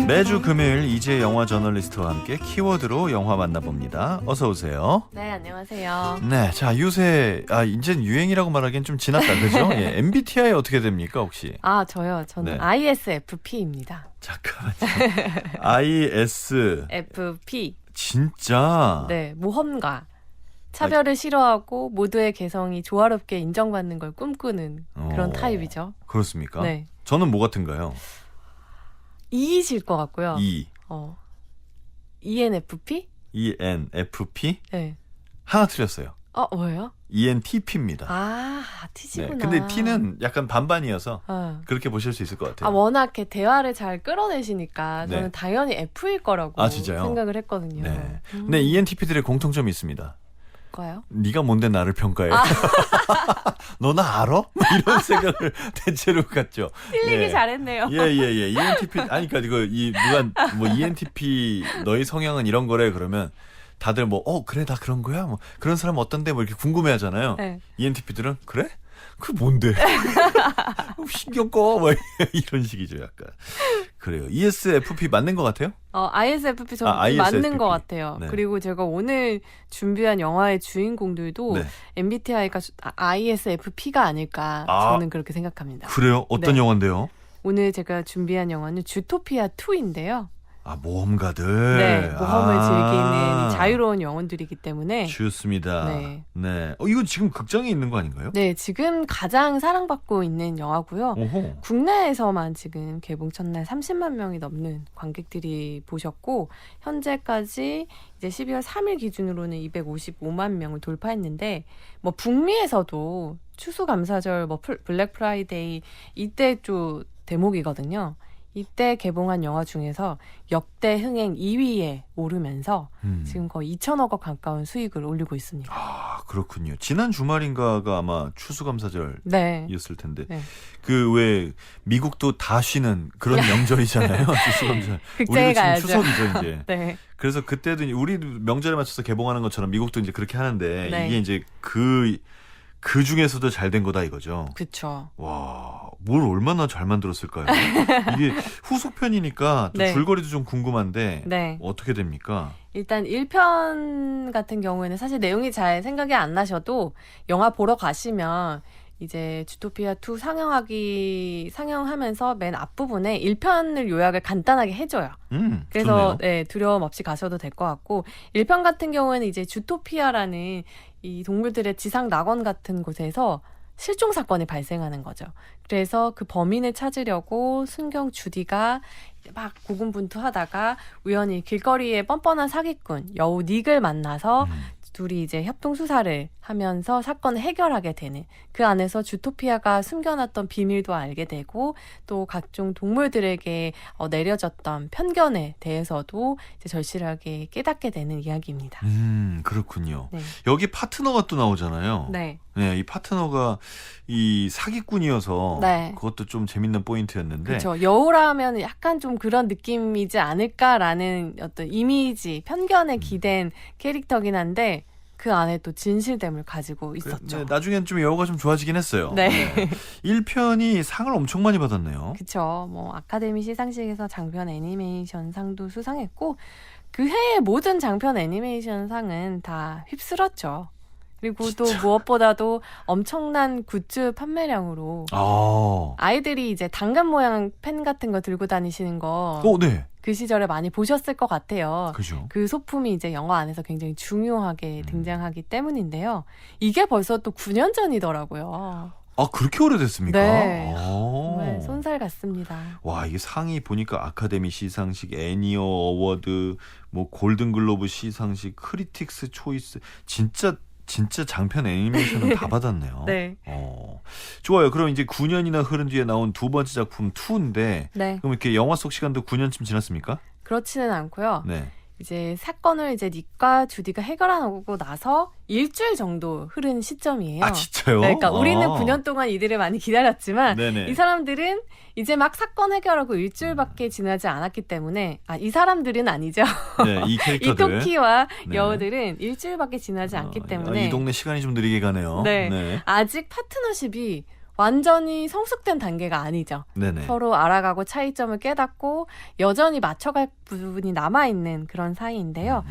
매주 금요일 이지혜 영화 저널리스트와 함께 키워드로 영화 만나봅니다. 어서 오세요. 네, 안녕하세요. 네, 자 요새 이젠 유행이라고 말하기엔 좀 지났다, 그죠? 예, MBTI 어떻게 됩니까 혹시? 저는 네. ISFP입니다. 잠깐만요. IS FP. 진짜? 네, 모험가. 차별을 싫어하고 모두의 개성이 조화롭게 인정받는 걸 꿈꾸는 그런 타입이죠. 그렇습니까? 네. 저는 뭐 같은가요? E이실 것 같고요. E, ENFP? ENFP? 네. 하나 틀렸어요. 뭐예요? ENTP입니다. T시구나. 근데 T는 약간 반반이어서 그렇게 보실 수 있을 것 같아요. 워낙 이렇게 대화를 잘 끌어내시니까 저는 네. 당연히 F일 거라고 진짜요? 생각을 했거든요. 네. 근데 ENTP들의 공통점이 있습니다. 뭐요? 네가 뭔데 나를 평가해? 너 나 알아? 뭐 이런 생각을 대체로 갖죠. 힐링이 잘했네요. 예. ENTP 그러니까 누가 뭐 ENTP 너의 성향은 이런 거래 그러면 다들 그래 나 그런 거야? 뭐 그런 사람 어떤데? 뭐 이렇게 궁금해하잖아요. 네. ENTP들은 그래? 그 뭔데? 신경 꺼? 뭐 이런 식이죠, 약간. 그래요. ESFP 맞는 것 같아요? ISFP 저 ISFP. 맞는 것 같아요. 네. 그리고 제가 오늘 준비한 영화의 주인공들도 네. MBTI가 ISFP가 아닐까 저는 그렇게 생각합니다. 그래요? 어떤 네. 영화인데요? 오늘 제가 준비한 영화는 주토피아 2인데요. 모험가들. 네, 모험을 즐기는 자유로운 영혼들이기 때문에 좋습니다. 네. 이거 지금 극장에 있는 거 아닌가요? 네, 지금 가장 사랑받고 있는 영화고요. 오호. 국내에서만 지금 개봉 첫날 30만 명이 넘는 관객들이 보셨고 현재까지 이제 12월 3일 기준으로는 255만 명을 돌파했는데 북미에서도 추수감사절 블랙 프라이데이 이때 좀 대목이거든요. 이때 개봉한 영화 중에서 역대 흥행 2위에 오르면서 지금 거의 2천억 원 가까운 수익을 올리고 있습니다. 그렇군요. 지난 주말인가가 아마 추수감사절이었을 네. 텐데 네. 그 왜 미국도 다 쉬는 그런 명절이잖아요. 추수감사절. 극장에 우리도 지금 가야죠. 추석이죠 이제. 네. 그래서 그때도 우리도 명절에 맞춰서 개봉하는 것처럼 미국도 이제 그렇게 하는데 네. 이게 이제 그 중에서도 잘 된 거다 이거죠. 그렇죠. 와, 뭘 얼마나 잘 만들었을까요? 이게 후속편이니까 또 네. 줄거리도 좀 궁금한데 네. 어떻게 됩니까? 일단 1편 같은 경우에는 사실 내용이 잘 생각이 안 나셔도 영화 보러 가시면 이제 주토피아 2 상영하면서 맨 앞부분에 1편을 요약을 간단하게 해줘요. 그래서 좋네요. 두려움 없이 가셔도 될 것 같고 1편 같은 경우에는 이제 주토피아라는 이 동물들의 지상 낙원 같은 곳에서 실종 사건이 발생하는 거죠. 그래서 그 범인을 찾으려고 순경 주디가 막 고군분투하다가 우연히 길거리에 뻔뻔한 사기꾼 여우 닉을 만나서 둘이 이제 협동 수사를 하면서 사건을 해결하게 되는 그 안에서 주토피아가 숨겨놨던 비밀도 알게 되고 또 각종 동물들에게 내려졌던 편견에 대해서도 이제 절실하게 깨닫게 되는 이야기입니다. 그렇군요. 네. 여기 파트너가 또 나오잖아요. 네. 네, 이 파트너가 이 사기꾼이어서 네. 그것도 좀 재밌는 포인트였는데. 그렇죠. 여우라면 약간 좀 그런 느낌이지 않을까라는 어떤 이미지, 편견에 기댄 캐릭터긴 한데 그 안에 또 진실됨을 가지고 있었죠. 네, 나중엔 좀 여우가 좀 좋아지긴 했어요. 네. 1편이 상을 엄청 많이 받았네요. 그렇죠. 아카데미 시상식에서 장편 애니메이션 상도 수상했고 그 해의 모든 장편 애니메이션 상은 다 휩쓸었죠. 그리고 또 무엇보다도 엄청난 굿즈 판매량으로 아이들이 이제 당근 모양 펜 같은 거 들고 다니시는 거 네. 그 시절에 많이 보셨을 것 같아요. 그죠. 그 소품이 이제 영화 안에서 굉장히 중요하게 등장하기 때문인데요. 이게 벌써 또 9년 전이더라고요. 그렇게 오래됐습니까? 네. 정말 손살 같습니다. 와, 이게 상이 보니까 아카데미 시상식, 애니어 어워드, 골든글로브 시상식, 크리틱스 초이스, 진짜 장편 애니메이션은 다 받았네요. 네. 좋아요. 그럼 이제 9년이나 흐른 뒤에 나온 두 번째 작품 2인데, 네. 그럼 이렇게 영화 속 시간도 9년쯤 지났습니까? 그렇지는 않고요. 네. 이제 사건을 이제 닉과 주디가 해결하고 나서 일주일 정도 흐른 시점이에요. 진짜요? 네, 그러니까 우리는 9년 동안 이들을 많이 기다렸지만 네네. 이 사람들은 이제 막 사건 해결하고 일주일밖에 지나지 않았기 때문에 이 사람들은 아니죠. 네, 이 캐릭터들. 이토키와 네. 여우들은 일주일밖에 지나지 않기 때문에 이 동네 시간이 좀 느리게 가네요. 네. 아직 파트너십이 완전히 성숙된 단계가 아니죠. 네네. 서로 알아가고 차이점을 깨닫고 여전히 맞춰갈 부분이 남아있는 그런 사이인데요.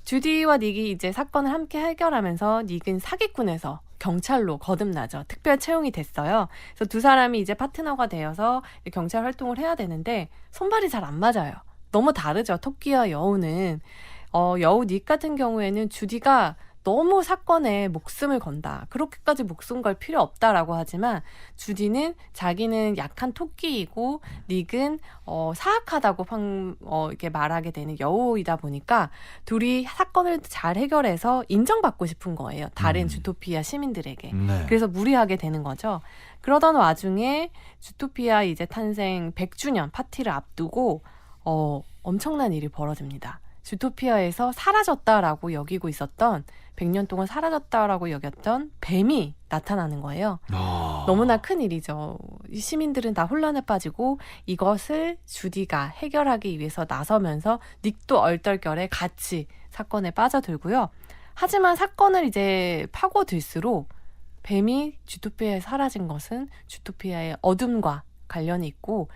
주디와 닉이 이제 사건을 함께 해결하면서 닉은 사기꾼에서 경찰로 거듭나죠. 특별 채용이 됐어요. 그래서 두 사람이 이제 파트너가 되어서 경찰 활동을 해야 되는데 손발이 잘 안 맞아요. 너무 다르죠. 토끼와 여우는. 여우 닉 같은 경우에는 주디가 너무 사건에 목숨을 건다. 그렇게까지 목숨 걸 필요 없다라고 하지만 주디는 자기는 약한 토끼이고 닉은 사악하다고 이렇게 말하게 되는 여우이다 보니까 둘이 사건을 잘 해결해서 인정받고 싶은 거예요. 다른 주토피아 시민들에게. 네. 그래서 무리하게 되는 거죠. 그러던 와중에 주토피아 이제 탄생 100주년 파티를 앞두고 엄청난 일이 벌어집니다. 주토피아에서 사라졌다라고 여기고 있었던 100년 동안 사라졌다라고 여겼던 뱀이 나타나는 거예요. 너무나 큰 일이죠. 이 시민들은 다 혼란에 빠지고 이것을 주디가 해결하기 위해서 나서면서 닉도 얼떨결에 같이 사건에 빠져들고요. 하지만 사건을 이제 파고들수록 뱀이 주토피아에 사라진 것은 주토피아의 어둠과 관련이 있고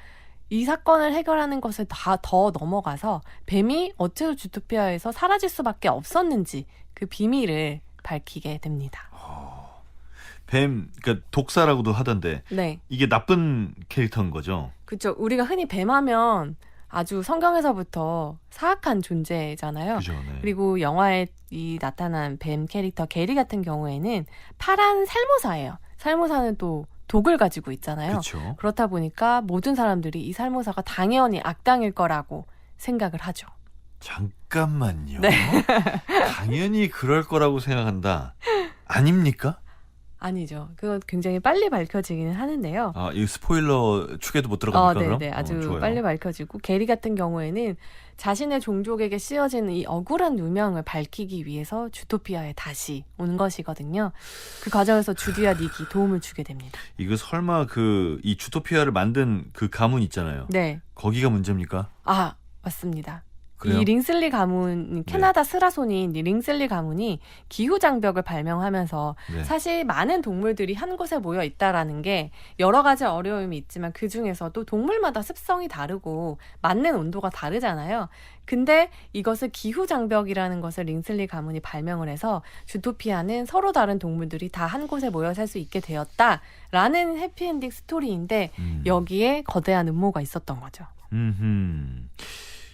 이 사건을 해결하는 것을 다 더 넘어가서 뱀이 어째서 주토피아에서 사라질 수밖에 없었는지 그 비밀을 밝히게 됩니다. 뱀, 그러니까 독사라고도 하던데 네, 이게 나쁜 캐릭터인 거죠? 그렇죠. 우리가 흔히 뱀하면 아주 성경에서부터 사악한 존재잖아요. 그죠? 네. 그리고 영화에 이 나타난 뱀 캐릭터 게리 같은 경우에는 파란 살모사예요. 살모사는 또 독을 가지고 있잖아요. 그렇죠. 그렇다 보니까 모든 사람들이 이 살모사가 당연히 악당일 거라고 생각을 하죠. 잠깐만요. 네. 당연히 그럴 거라고 생각한다. 아닙니까? 아니죠. 그건 굉장히 빨리 밝혀지기는 하는데요. 아, 이 스포일러 축에도 못 들어갑니까? 그럼? 네네. 아주 좋아요. 빨리 밝혀지고 게리 같은 경우에는 자신의 종족에게 씌워지는 이 억울한 누명을 밝히기 위해서 주토피아에 다시 온 것이거든요. 그 과정에서 주디와 닉이 도움을 주게 됩니다. 이거 설마 이 주토피아를 만든 그 가문 있잖아요. 네. 거기가 문제입니까? 아, 맞습니다. 그래요? 이 링슬리 가문, 캐나다 스라손인 이 링슬리 가문이 기후 장벽을 발명하면서 네. 사실 많은 동물들이 한 곳에 모여 있다라는 게 여러 가지 어려움이 있지만 그 중에서도 동물마다 습성이 다르고 맞는 온도가 다르잖아요. 근데 이것을 기후 장벽이라는 것을 링슬리 가문이 발명을 해서 주토피아는 서로 다른 동물들이 다 한 곳에 모여 살 수 있게 되었다라는 해피엔딩 스토리인데 여기에 거대한 음모가 있었던 거죠.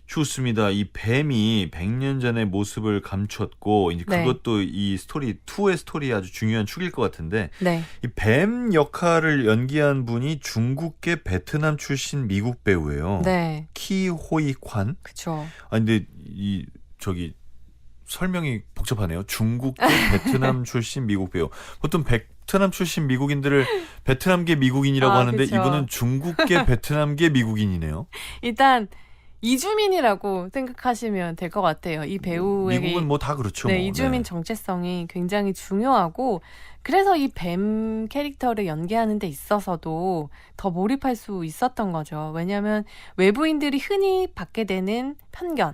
좋습니다. 이 뱀이 100년 전의 모습을 감췄고 이제 네. 그것도 이 스토리 2의 스토리에 아주 중요한 축일 것 같은데 네. 이 뱀 역할을 연기한 분이 중국계 베트남 출신 미국 배우예요. 네. 키호이 관. 그쵸. 아 근데 설명이 복잡하네요. 중국계 베트남 출신 미국 배우. 보통 베트남 출신 미국인들을 베트남계 미국인이라고 하는데 그쵸. 이분은 중국계 베트남계 미국인이네요. 일단 이주민이라고 생각하시면 될 것 같아요. 이 배우에게 미국은 뭐 다 그렇죠. 네, 뭐. 이주민 네. 정체성이 굉장히 중요하고 그래서 이 뱀 캐릭터를 연기하는 데 있어서도 더 몰입할 수 있었던 거죠. 왜냐하면 외부인들이 흔히 받게 되는 편견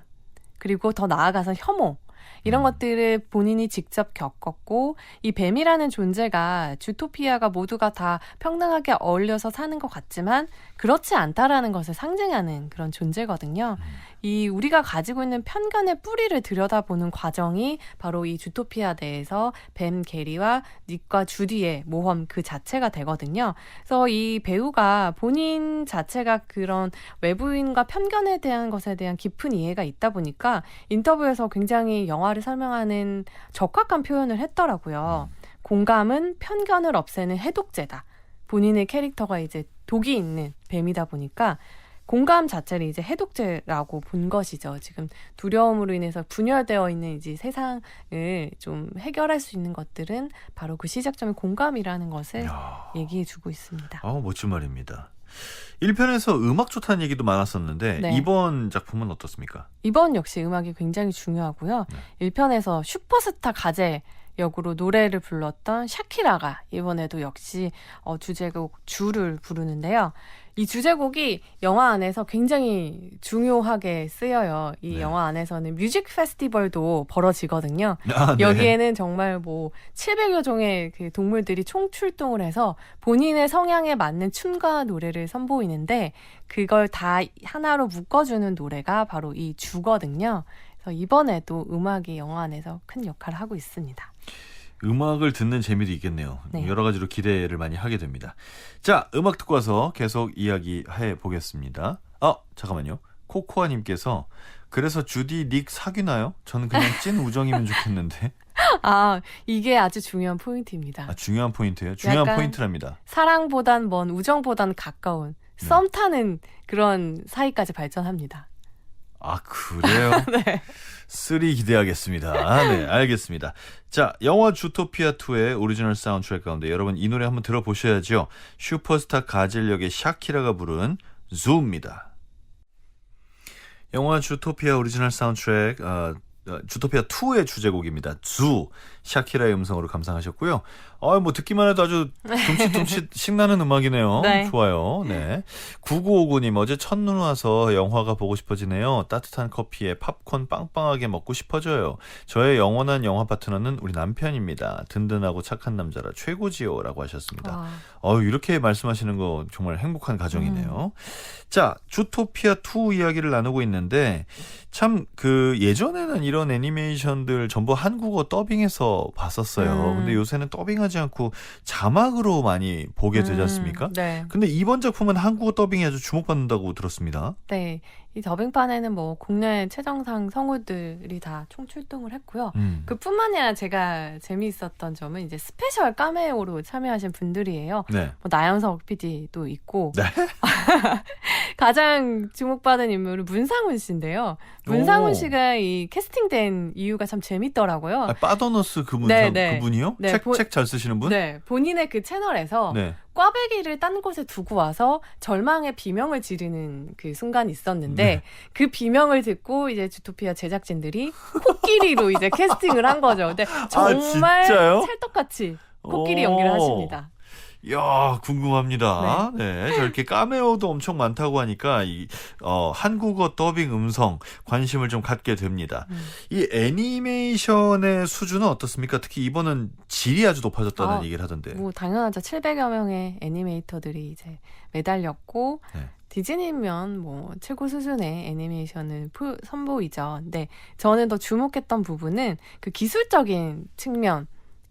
그리고 더 나아가서 혐오 이런 것들을 본인이 직접 겪었고 이 뱀이라는 존재가 주토피아가 모두가 다 평등하게 어울려서 사는 것 같지만 그렇지 않다라는 것을 상징하는 그런 존재거든요. 이 우리가 가지고 있는 편견의 뿌리를 들여다보는 과정이 바로 이 주토피아 내에서 뱀 게리와 닉과 주디의 모험 그 자체가 되거든요. 그래서 이 배우가 본인 자체가 그런 외부인과 편견에 대한 것에 대한 깊은 이해가 있다 보니까 인터뷰에서 굉장히 영화를 설명하는 적확한 표현을 했더라고요. 공감은 편견을 없애는 해독제다. 본인의 캐릭터가 이제 독이 있는 뱀이다 보니까 공감 자체를 이제 해독제라고 본 것이죠. 지금 두려움으로 인해서 분열되어 있는 이제 세상을 좀 해결할 수 있는 것들은 바로 그 시작점의 공감이라는 것을 얘기해주고 있습니다. 멋진 말입니다. 1편에서 음악 좋다는 얘기도 많았었는데 네. 이번 작품은 어떻습니까? 이번 역시 음악이 굉장히 중요하고요. 1편에서 슈퍼스타 가제 역으로 노래를 불렀던 샤키라가 이번에도 역시 주제곡 주를 부르는데요. 이 주제곡이 영화 안에서 굉장히 중요하게 쓰여요. 이 네. 영화 안에서는 뮤직 페스티벌도 벌어지거든요. 아, 네. 여기에는 정말 뭐 700여 종의 그 동물들이 총출동을 해서 본인의 성향에 맞는 춤과 노래를 선보이는데 그걸 다 하나로 묶어주는 노래가 바로 이 주거든요. 그래서 이번에도 음악이 영화 안에서 큰 역할을 하고 있습니다. 음악을 듣는 재미도 있겠네요. 네. 여러 가지로 기대를 많이 하게 됩니다. 자, 음악 듣고 와서 계속 이야기해 보겠습니다. 잠깐만요. 코코아님께서 그래서 주디 닉 사귀나요? 저는 그냥 찐 우정이면 좋겠는데. 아, 이게 아주 중요한 포인트입니다. 중요한 포인트예요. 중요한 약간 포인트랍니다. 사랑보단 먼 우정보단 가까운 네. 썸 타는 그런 사이까지 발전합니다. 아, 그래요? 네. 3 기대하겠습니다. 네, 알겠습니다. 자, 영화 주토피아2의 오리지널 사운드트랙 가운데 여러분 이 노래 한번 들어보셔야죠. 슈퍼스타 가젤 역의 샤키라가 부른 주입니다. 영화 주토피아 오리지널 사운드트랙 주토피아2의 주제곡입니다. 주, 샤키라의 음성으로 감상하셨고요. 뭐 듣기만 해도 아주 둠칫둠칫 신나는 음악이네요. 네. 좋아요. 네. 9959님, 어제 첫눈 와서 영화가 보고 싶어지네요. 따뜻한 커피에 팝콘 빵빵하게 먹고 싶어져요. 저의 영원한 영화 파트너는 우리 남편입니다. 든든하고 착한 남자라 최고지요. 라고 하셨습니다. 이렇게 말씀하시는 거 정말 행복한 가정이네요. 자, 주토피아2 이야기를 나누고 있는데 참 예전에는 이런 애니메이션들 전부 한국어 더빙해서 봤었어요. 근데 요새는 더빙하지 않고 자막으로 많이 보게 되지 않습니까? 네. 근데 이번 작품은 한국어 더빙이 아주 주목받는다고 들었습니다. 네. 이 더빙판에는 뭐 국내 최정상 성우들이 다 총출동을 했고요. 그뿐만이 아니라 제가 재미있었던 점은 이제 스페셜 카메오로 참여하신 분들이에요. 네. 뭐 나영석 PD도 있고 네. 가장 주목받은 인물은 문상훈 씨인데요. 문상훈 씨가 이 캐스팅된 이유가 참 재밌더라고요. 빠더너스 그분이요? 네, 책 잘 쓰시는 분? 네, 본인의 그 채널에서 네. 꽈배기를 딴 곳에 두고 와서 절망의 비명을 지르는 그 순간이 있었는데 네. 그 비명을 듣고 이제 주토피아 제작진들이 코끼리로 이제 캐스팅을 한 거죠. 근데 정말 진짜요? 찰떡같이 코끼리 연기를 하십니다. 이야, 궁금합니다. 네. 저렇게 카메오도 엄청 많다고 하니까 한국어 더빙 음성 관심을 좀 갖게 됩니다. 이 애니메이션의 수준은 어떻습니까? 특히 이번은 질이 아주 높아졌다는 얘기를 하던데. 뭐 당연하죠. 700여 명의 애니메이터들이 이제 매달렸고 네. 디즈니면 뭐 최고 수준의 애니메이션을 선보이죠. 근데 저는 더 주목했던 부분은 그 기술적인 측면.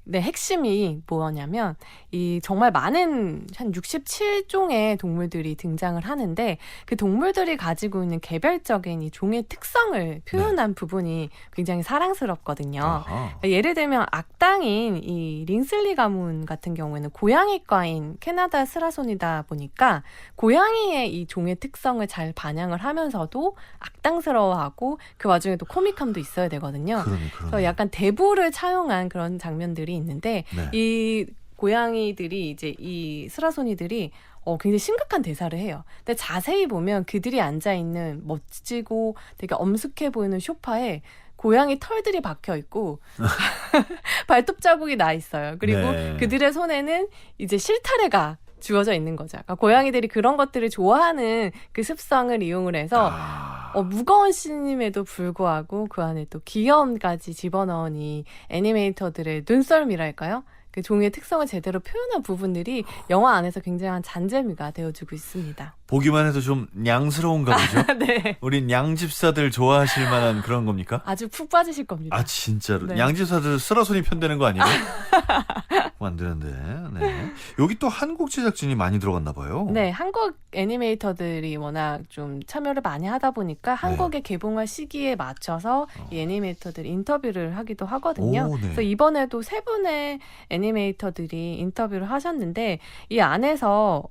네, 핵심이 뭐냐면 이 정말 많은 한 67종의 동물들이 등장을 하는데 그 동물들이 가지고 있는 개별적인 이 종의 특성을 표현한 부분이 굉장히 사랑스럽거든요. 아하. 예를 들면 악당인 이 링슬리 가문 같은 경우에는 고양이과인 캐나다 스라손이다 보니까 고양이의 이 종의 특성을 잘 반영을 하면서도 악당스러워하고 그 와중에 또 코믹함도 있어야 되거든요. 그래서 약간 대부를 차용한 그런 장면들이 있는데 네. 이 고양이들이 이제 이 스라소니들이 굉장히 심각한 대사를 해요. 근데 자세히 보면 그들이 앉아 있는 멋지고 되게 엄숙해 보이는 소파에 고양이 털들이 박혀 있고 발톱 자국이 나 있어요. 그리고 네. 그들의 손에는 이제 실타래가 주어져 있는 거죠. 그러니까 고양이들이 그런 것들을 좋아하는 그 습성을 이용을 해서 무거운 씬임에도 불구하고 그 안에 또 귀여움까지 집어넣은 이 애니메이터들의 눈썰미랄까요? 그 종의 특성을 제대로 표현한 부분들이 영화 안에서 굉장한 잔재미가 되어주고 있습니다. 보기만 해도 좀 냥스러운가 보죠? 네. 우리 냥집사들 좋아하실 만한 그런 겁니까? 아주 푹 빠지실 겁니다. 아, 진짜로. 네. 냥집사들 쓰라손이 편되는 거 아니에요? 안 되는데. 네. 여기 또 한국 제작진이 많이 들어갔나 봐요. 네, 한국 애니메이터들이 워낙 좀 참여를 많이 하다 보니까 한국에 개봉할 시기에 맞춰서 이 애니메이터들이 인터뷰를 하기도 하거든요. 오, 네. 그래서 이번에도 3분의 애니메이터들이 인터뷰를 하셨는데 이 안에서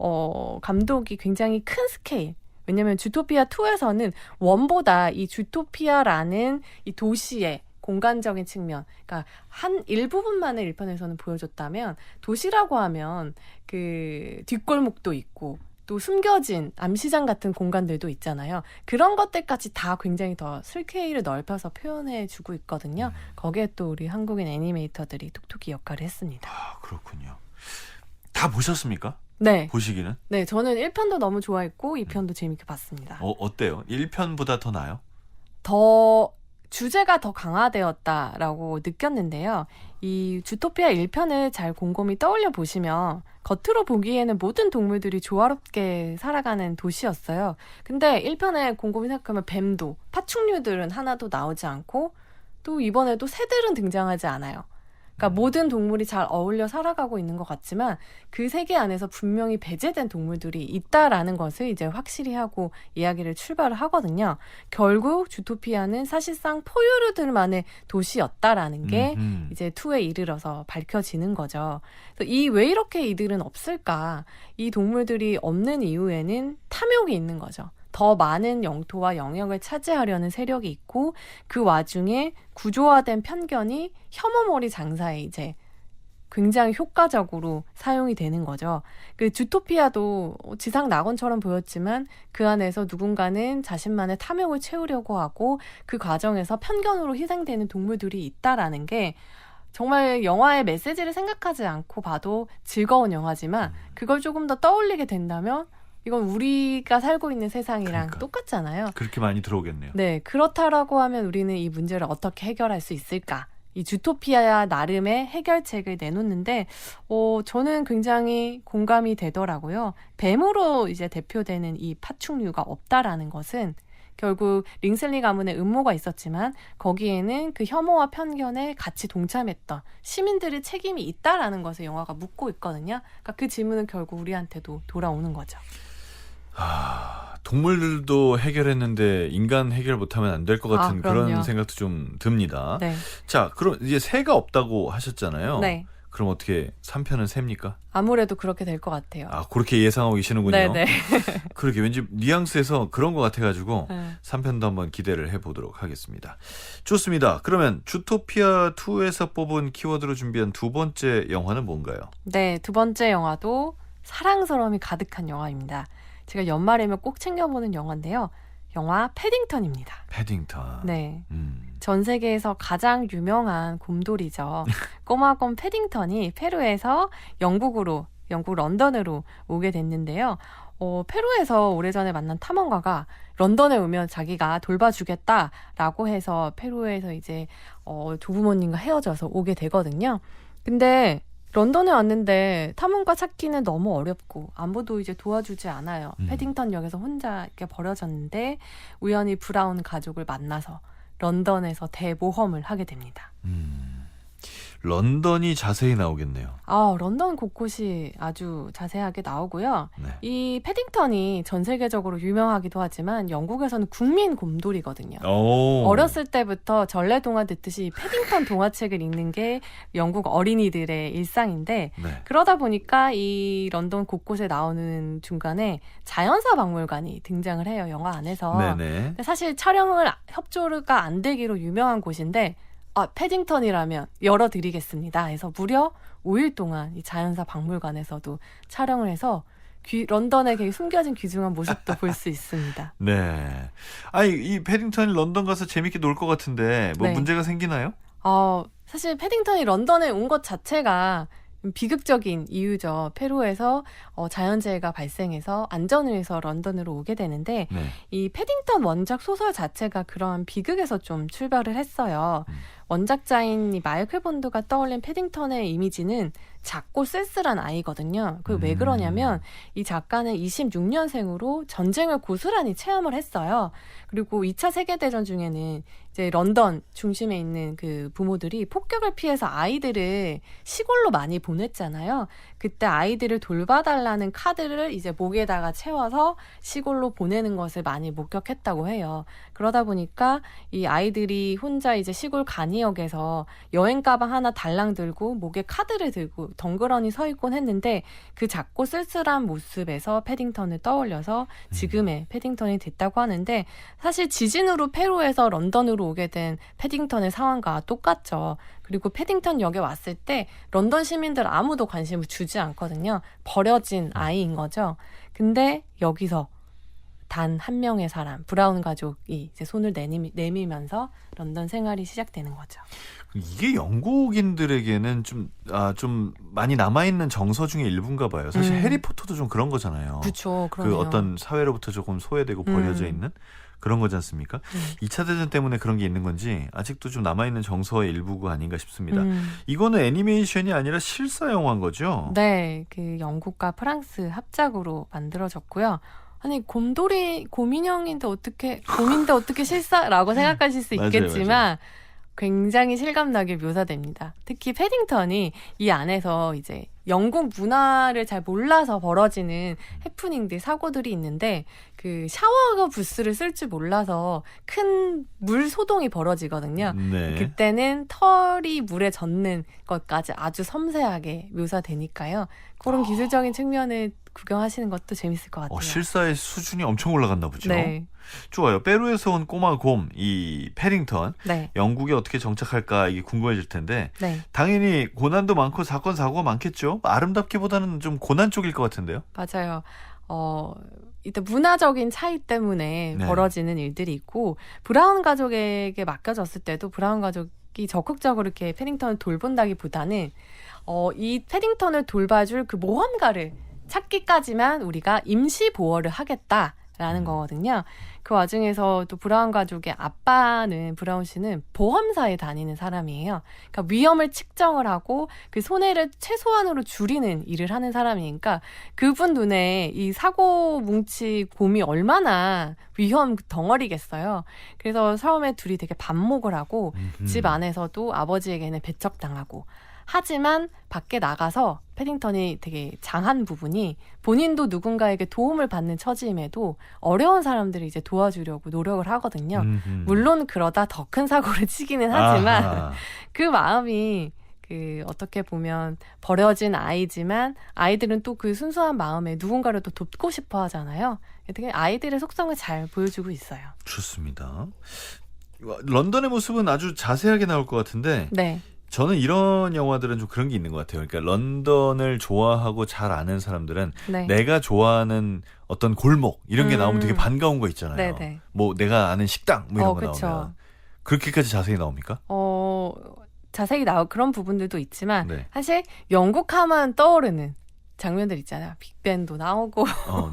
감독이 굉장히 큰 스케일, 왜냐하면 주토피아2에서는 원보다 이 주토피아라는 이 도시의 공간적인 측면, 그러니까 한 일부분만을 1편에서는 보여줬다면 도시라고 하면 그 뒷골목도 있고 또 숨겨진 암시장 같은 공간들도 있잖아요. 그런 것들까지 다 굉장히 더 스케일을 넓혀서 표현해주고 있거든요. 거기에 또 우리 한국인 애니메이터들이 톡톡히 역할을 했습니다. 아, 그렇군요. 다 보셨습니까? 네. 보시기는? 네, 저는 1편도 너무 좋아했고 2편도 재밌게 봤습니다. 어때요? 1편보다 더 나아요? 더 주제가 더 강화되었다라고 느꼈는데요. 이 주토피아 1편을 잘 곰곰이 떠올려 보시면 겉으로 보기에는 모든 동물들이 조화롭게 살아가는 도시였어요. 근데 1편에 곰곰이 생각하면 뱀도, 파충류들은 하나도 나오지 않고 또 이번에도 새들은 등장하지 않아요. 그러니까 모든 동물이 잘 어울려 살아가고 있는 것 같지만 그 세계 안에서 분명히 배제된 동물들이 있다라는 것을 이제 확실히 하고 이야기를 출발을 하거든요. 결국 주토피아는 사실상 포유류들만의 도시였다라는 게 이제 2에 이르러서 밝혀지는 거죠. 그래서 왜 이렇게 이들은 없을까? 이 동물들이 없는 이유에는 탐욕이 있는 거죠. 더 많은 영토와 영역을 차지하려는 세력이 있고 그 와중에 구조화된 편견이 혐오머리 장사에 이제 굉장히 효과적으로 사용이 되는 거죠. 그 주토피아도 지상 낙원처럼 보였지만 그 안에서 누군가는 자신만의 탐욕을 채우려고 하고 그 과정에서 편견으로 희생되는 동물들이 있다라는 게 정말 영화의 메시지를 생각하지 않고 봐도 즐거운 영화지만 그걸 조금 더 떠올리게 된다면 이건 우리가 살고 있는 세상이랑 그러니까. 똑같잖아요. 그렇게 많이 들어오겠네요. 네, 그렇다라고 하면 우리는 이 문제를 어떻게 해결할 수 있을까? 이 주토피아 나름의 해결책을 내놓는데, 저는 굉장히 공감이 되더라고요. 뱀으로 이제 대표되는 이 파충류가 없다라는 것은 결국 링슬리 가문의 음모가 있었지만 거기에는 그 혐오와 편견에 같이 동참했던 시민들의 책임이 있다라는 것을 영화가 묻고 있거든요. 그러니까 그 질문은 결국 우리한테도 돌아오는 거죠. 동물들도 해결했는데 인간 해결 못하면 안 될 것 같은 그럼요. 그런 생각도 좀 듭니다. 네. 자, 그럼 이제 새가 없다고 하셨잖아요. 네. 그럼 어떻게 3편은 셉니까? 아무래도 그렇게 될 것 같아요. 그렇게 예상하고 계시는군요. 네네. 그렇게 왠지 뉘앙스에서 그런 것 같아가지고 네. 3편도 한번 기대를 해보도록 하겠습니다. 좋습니다. 그러면 주토피아 2에서 뽑은 키워드로 준비한 두 번째 영화는 뭔가요? 네, 두 번째 영화도 사랑스러움이 가득한 영화입니다. 제가 연말이면 꼭 챙겨보는 영화인데요. 영화 패딩턴입니다. 패딩턴. 네. 전 세계에서 가장 유명한 곰돌이죠. 꼬마곰 패딩턴이 페루에서 영국 런던으로 오게 됐는데요. 페루에서 오래전에 만난 탐험가가 런던에 오면 자기가 돌봐주겠다라고 해서 페루에서 이제 조부모님과 헤어져서 오게 되거든요. 근데 런던에 왔는데 탐험가 찾기는 너무 어렵고 아무도 이제 도와주지 않아요. 패딩턴 역에서 혼자 이렇게 버려졌는데 우연히 브라운 가족을 만나서 런던에서 대모험을 하게 됩니다. 런던이 자세히 나오겠네요. 런던 곳곳이 아주 자세하게 나오고요. 네. 이 패딩턴이 전 세계적으로 유명하기도 하지만 영국에서는 국민 곰돌이거든요. 어렸을 때부터 전래동화 듣듯이 패딩턴 동화책을 읽는 게 영국 어린이들의 일상인데 네. 그러다 보니까 이 런던 곳곳에 나오는 중간에 자연사 박물관이 등장을 해요. 영화 안에서. 네네. 근데 사실 촬영을 협조가 안 되기로 유명한 곳인데 패딩턴이라면 열어드리겠습니다 해서 무려 5일 동안 이 자연사 박물관에서도 촬영을 해서 런던의 되게 숨겨진 귀중한 모습도 볼 수 있습니다. 네. 아니, 이 패딩턴이 런던 가서 재밌게 놀 것 같은데 뭐 네. 문제가 생기나요? 사실 패딩턴이 런던에 온 것 자체가 비극적인 이유죠. 페루에서 자연재해가 발생해서 안전을 위해서 런던으로 오게 되는데 네. 이 패딩턴 원작 소설 자체가 그런 비극에서 좀 출발을 했어요. 원작자인 이 마이클 본드가 떠올린 패딩턴의 이미지는 작고 쓸쓸한 아이거든요. 그게 왜 그러냐면 이 작가는 26년생으로 전쟁을 고스란히 체험을 했어요. 그리고 2차 세계대전 중에는 이제 런던 중심에 있는 그 부모들이 폭격을 피해서 아이들을 시골로 많이 보냈잖아요. 그때 아이들을 돌봐달라는 카드를 이제 목에다가 채워서 시골로 보내는 것을 많이 목격했다고 해요. 그러다 보니까 이 아이들이 혼자 이제 시골 간이역에서 여행 가방 하나 달랑 들고 목에 카드를 들고 덩그러니 서 있곤 했는데 그 작고 쓸쓸한 모습에서 패딩턴을 떠올려서 지금의 패딩턴이 됐다고 하는데 사실 지진으로 페루에서 런던으로 오게 된 패딩턴의 상황과 똑같죠. 그리고 패딩턴 역에 왔을 때 런던 시민들 아무도 관심을 주지 않거든요. 버려진 아이인 거죠. 근데 여기서 단 한 명의 사람, 브라운 가족이 이제 손을 내밀면서 런던 생활이 시작되는 거죠. 이게 영국인들에게는 좀 많이 남아있는 정서 중에 일부인가 봐요. 사실 해리포터도 좀 그런 거잖아요. 그렇죠. 그 어떤 사회로부터 조금 소외되고 버려져 있는 그런 거지 않습니까? 2차 대전 때문에 그런 게 있는 건지 아직도 좀 남아있는 정서의 일부가 아닌가 싶습니다. 이거는 애니메이션이 아니라 실사 영화인 거죠? 네, 그 영국과 프랑스 합작으로 만들어졌고요. 아니 곰인형인데 어떻게 실사라고 생각하실 수 맞아요, 있겠지만 맞아요. 굉장히 실감나게 묘사됩니다. 특히 패딩턴이 이 안에서 이제 영국 문화를 잘 몰라서 벌어지는 해프닝들, 사고들이 있는데 그 샤워 부스를 쓸 줄 몰라서 큰 물 소동이 벌어지거든요. 네. 그때는 털이 물에 젖는 것까지 아주 섬세하게 묘사되니까요. 그런 기술적인 측면을 구경하시는 것도 재밌을 것 같아요. 실사의 수준이 엄청 올라갔나 보죠. 네. 좋아요. 페루에서 온 꼬마 곰, 이 패딩턴. 네. 영국에 어떻게 정착할까 이게 궁금해질 텐데 네. 당연히 당연히 고난도 많고 사건 사고가 많겠죠. 아름답기보다는 좀 고난 쪽일 것 같은데요. 맞아요. 일단 문화적인 차이 때문에 네. 벌어지는 일들이 있고 브라운 가족에게 맡겨졌을 때도 브라운 가족이 적극적으로 이렇게 패딩턴을 돌본다기보다는 이 패딩턴을 돌봐줄 그 모험가를 찾기까지만 우리가 임시 보호를 하겠다라는 거거든요. 그 와중에서 또 브라운 가족의 아빠는 브라운 씨는 보험사에 다니는 사람이에요. 그러니까 위험을 측정을 하고 그 손해를 최소한으로 줄이는 일을 하는 사람이니까 그분 눈에 이 사고 뭉치 곰이 얼마나 위험 덩어리겠어요. 그래서 처음에 둘이 되게 반목을 하고 집 안에서도 아버지에게는 배척당하고 하지만 밖에 나가서 패딩턴이 되게 장한 부분이 본인도 누군가에게 도움을 받는 처지임에도 어려운 사람들을 이제 도와주려고 노력을 하거든요. 물론 그러다 더 큰 사고를 치기는 하지만 아하. 그 마음이 어떻게 보면 버려진 아이지만 아이들은 또 그 순수한 마음에 누군가를 또 돕고 싶어 하잖아요. 되게 아이들의 속성을 잘 보여주고 있어요. 좋습니다. 런던의 모습은 아주 자세하게 나올 것 같은데 네. 저는 이런 영화들은 좀 그런 게 있는 것 같아요. 그러니까 런던을 좋아하고 잘 아는 사람들은 네. 내가 좋아하는 어떤 골목 이런 게 나오면 되게 반가운 거 있잖아요. 네네. 뭐 내가 아는 식당 뭐 이런 거 그쵸. 나오면 그렇게까지 자세히 나옵니까? 자세히 나올 그런 부분들도 있지만 네. 사실 영국 하면 떠오르는 장면들 있잖아요. 빅벤도 나오고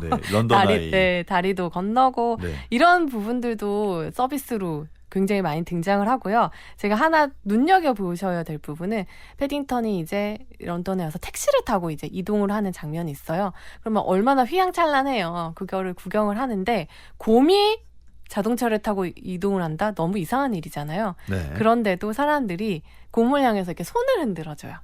네. 런던 아이. 다리도 건너고 네. 이런 부분들도 서비스로 굉장히 많이 등장을 하고요. 제가 하나 눈여겨보셔야 될 부분은 패딩턴이 이제 런던에 와서 택시를 타고 이제 이동을 하는 장면이 있어요. 그러면 얼마나 휘황찬란해요. 그거를 구경을 하는데 곰이 자동차를 타고 이동을 한다? 너무 이상한 일이잖아요. 네. 그런데도 사람들이 곰을 향해서 이렇게 손을 흔들어줘요.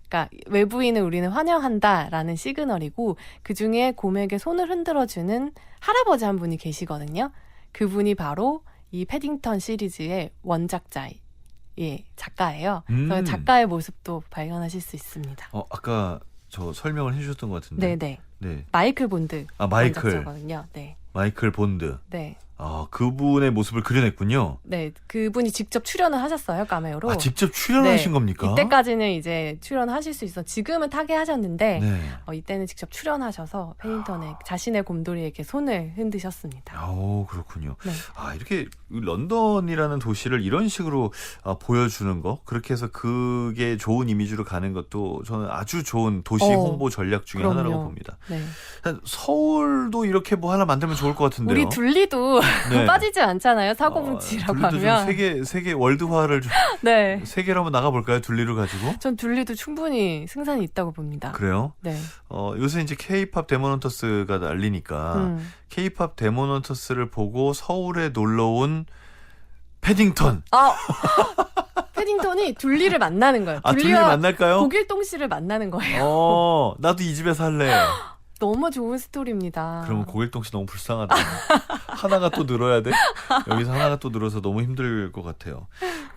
그러니까 외부인을 우리는 환영한다라는 시그널이고 그중에 곰에게 손을 흔들어주는 할아버지 한 분이 계시거든요. 그분이 바로 이 패딩턴 시리즈의 원작자의 작가예요. 그래서 작가의 모습도 발견하실 수 있습니다. 아까 저 설명을 해주셨던 것 같은데. 네네. 네. 마이클 본드 마이클. 원작자거든요. 네. 마이클 본드. 네. 그분의 모습을 그려냈군요. 네, 그분이 직접 출연을 하셨어요, 카메오로. 직접 출연하신 네, 겁니까? 이때까지는 이제 출연하실 수 있어. 지금은 타계하셨는데 네. 이때는 직접 출연하셔서 패딩턴의 자신의 곰돌이에게 손을 흔드셨습니다. 그렇군요. 네. 이렇게 런던이라는 도시를 이런 식으로 보여주는 거, 그렇게 해서 그게 좋은 이미지로 가는 것도 저는 아주 좋은 도시 홍보 전략 중에 그럼요. 하나라고 봅니다. 네. 서울도 이렇게 뭐 하나 만들면 좋을 것 같은데요. 우리 둘리도 네. 빠지지 않잖아요. 사고뭉치라고 둘리도 하면. 좀 세계 월드화를 좀 네. 세계로 한번 나가볼까요? 둘리를 가지고? 전 둘리도 충분히 승산이 있다고 봅니다. 그래요? 네. 요새 이제 K-팝 데모넌터스가 난리니까 K-팝 데모넌터스를 보고 서울에 놀러 온 패딩턴. 패딩턴이 둘리를 만나는 거예요. 둘리를 만날까요? 고길동 씨를 만나는 거예요. 나도 이 집에 살래. 너무 좋은 스토리입니다. 그러면 고길동 씨 너무 불쌍하다. 하나가 또 늘어야 돼? 여기서 하나가 또 늘어서 너무 힘들 것 같아요.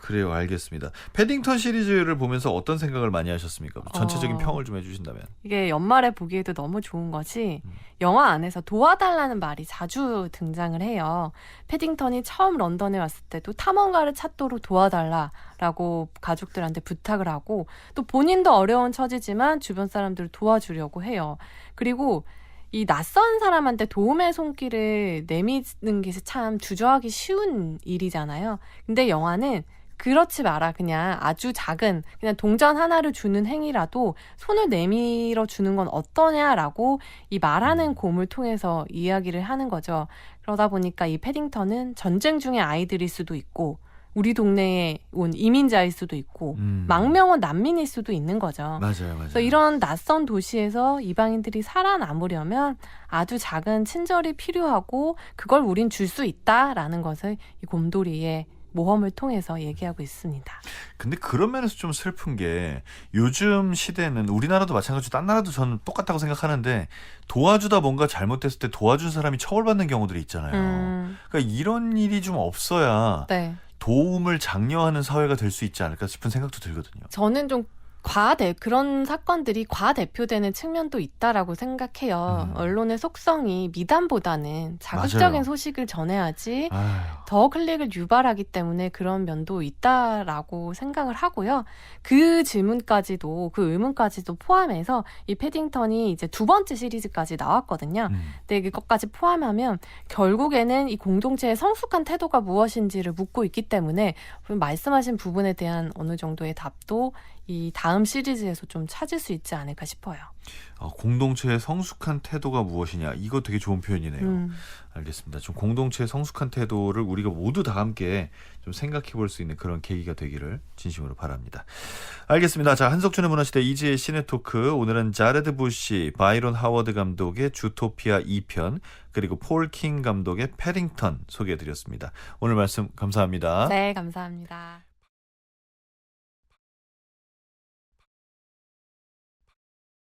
그래요, 알겠습니다. 패딩턴 시리즈를 보면서 어떤 생각을 많이 하셨습니까? 전체적인 평을 좀 해주신다면. 이게 연말에 보기에도 너무 좋은 것이 영화 안에서 도와달라는 말이 자주 등장을 해요. 패딩턴이 처음 런던에 왔을 때도 탐험가를 찾도록 도와달라라고 가족들한테 부탁을 하고 또 본인도 어려운 처지지만 주변 사람들을 도와주려고 해요. 그리고 이 낯선 사람한테 도움의 손길을 내미는 게 참 주저하기 쉬운 일이잖아요. 근데 영화는 그렇지 마라. 그냥 아주 작은 그냥 동전 하나를 주는 행위라도 손을 내밀어 주는 건 어떠냐라고 이 말하는 곰을 통해서 이야기를 하는 거죠. 그러다 보니까 이 패딩턴은 전쟁 중의 아이들일 수도 있고 우리 동네에 온 이민자일 수도 있고 망명원 난민일 수도 있는 거죠. 맞아요. 그래서 이런 낯선 도시에서 이방인들이 살아남으려면 아주 작은 친절이 필요하고 그걸 우린 줄 수 있다라는 것을 이 곰돌이의 모험을 통해서 얘기하고 있습니다. 근데 그런 면에서 좀 슬픈 게 요즘 시대는 우리나라도 마찬가지로 딴 나라도 저는 똑같다고 생각하는데 도와주다 뭔가 잘못됐을 때 도와준 사람이 처벌받는 경우들이 있잖아요. 그러니까 이런 일이 좀 없어야 네. 도움을 장려하는 사회가 될 수 있지 않을까 싶은 생각도 들거든요. 저는 좀 그런 사건들이 과대표되는 측면도 있다라고 생각해요. 언론의 속성이 미담보다는 자극적인 맞아요. 소식을 전해야지 아유. 더 클릭을 유발하기 때문에 그런 면도 있다라고 생각을 하고요. 그 질문까지도, 그 의문까지도 포함해서 이 패딩턴이 이제 2번째 시리즈까지 나왔거든요. 근데 이것까지 포함하면 결국에는 이 공동체의 성숙한 태도가 무엇인지를 묻고 있기 때문에 말씀하신 부분에 대한 어느 정도의 답도 이 다음 시리즈에서 좀 찾을 수 있지 않을까 싶어요. 공동체의 성숙한 태도가 무엇이냐. 이거 되게 좋은 표현이네요. 알겠습니다. 좀 공동체의 성숙한 태도를 우리가 모두 다 함께 좀 생각해 볼 수 있는 그런 계기가 되기를 진심으로 바랍니다. 알겠습니다. 자, 한석준의 문화시대 이지의 시네토크. 오늘은 자레드 부시, 바이런 하워드 감독의 주토피아 2편, 그리고 폴 킹 감독의 패딩턴 소개해드렸습니다. 오늘 말씀 감사합니다. 네, 감사합니다.